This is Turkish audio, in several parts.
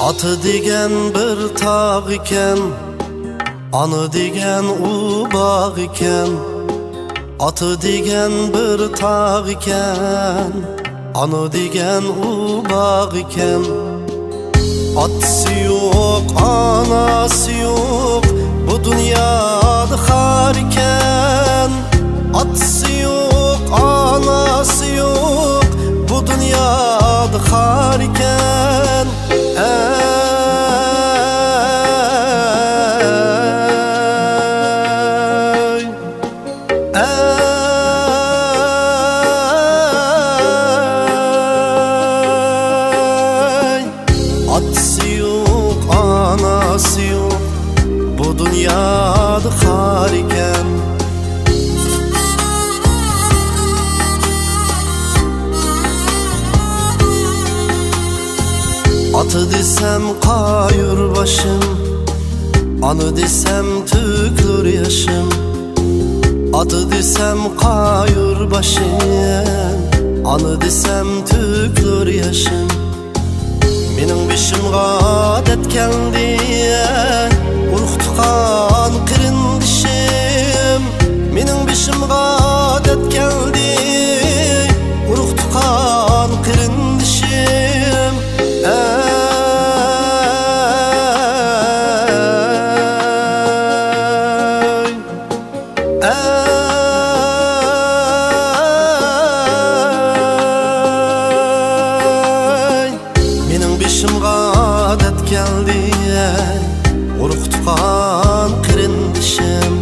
Atı degen bir tağ iken, anı degen u bağ iken. Atı degen bir tağ iken, anı degen u bağ iken. Atısı yok, anası yok, bu dünyada har iken. Atısı yok, anası yok, bu dünyada har iken. Atısı yok, anası yok, bu dünyada har iken. Atı desem kayır başım, anı desem tükür yaşım. Atı desem kayır başım, anı desem tükür yaşım. Mening bişimga adet keldi, urug tuqqan qirindishim. Mening bişimga adet keldi, urug tuqqan qirindishim. Mening bişimga adet keldi, urug tuqqan qirindishim.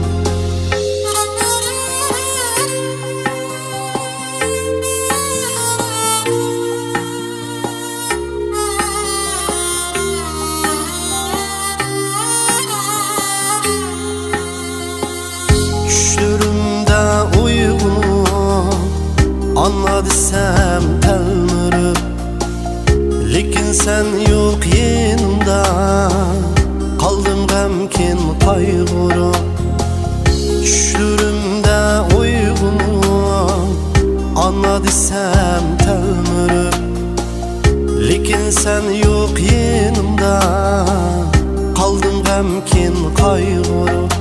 Düşlerimde uyg'unib, anla desem telmirib. Lekin sen yok yanımda, kaldım g'amkin qayg'urib. Düşlerimde uyg'unib, anla desem telmirib. Lekin sen yok yanımda, kaldım g'amkin qayg'urib.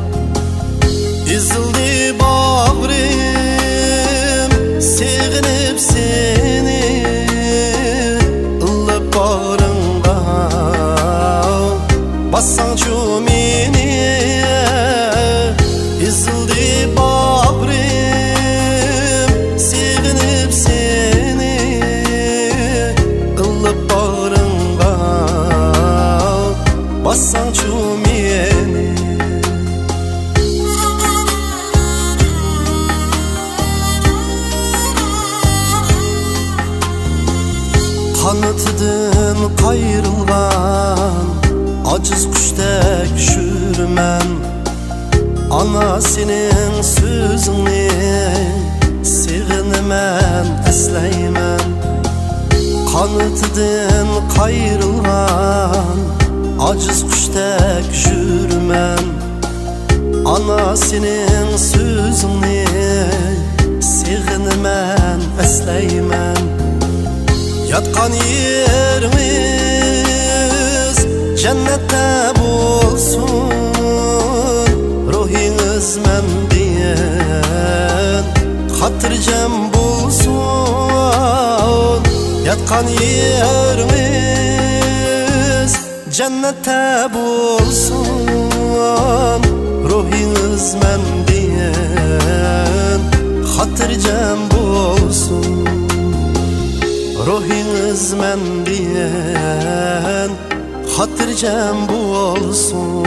Ezildi bağrım, sevinip seni ılıp bağrımga. Bassaڭçu meni, ezildi bağrım, sevinip seni ılıp bağrımga. Bassaڭçu meni. Kanıtıdan kayrılgan, aciz kuşdek şürmen. Ana senin sözünü sevinimen, esleymen. Kanıtıdan kayrılgan, aciz kuşdek şürmen. Ana senin sözünü sevinimen, esleymen. Yatkan yerimiz cennette bulsun, ruhiniz men diyen hatırcam bulsun. Yatkan yerimiz cennette bulsun, ruhiniz men diyen hatırcam bulsun. Ruhiniz men diyen hatırcam bulsun.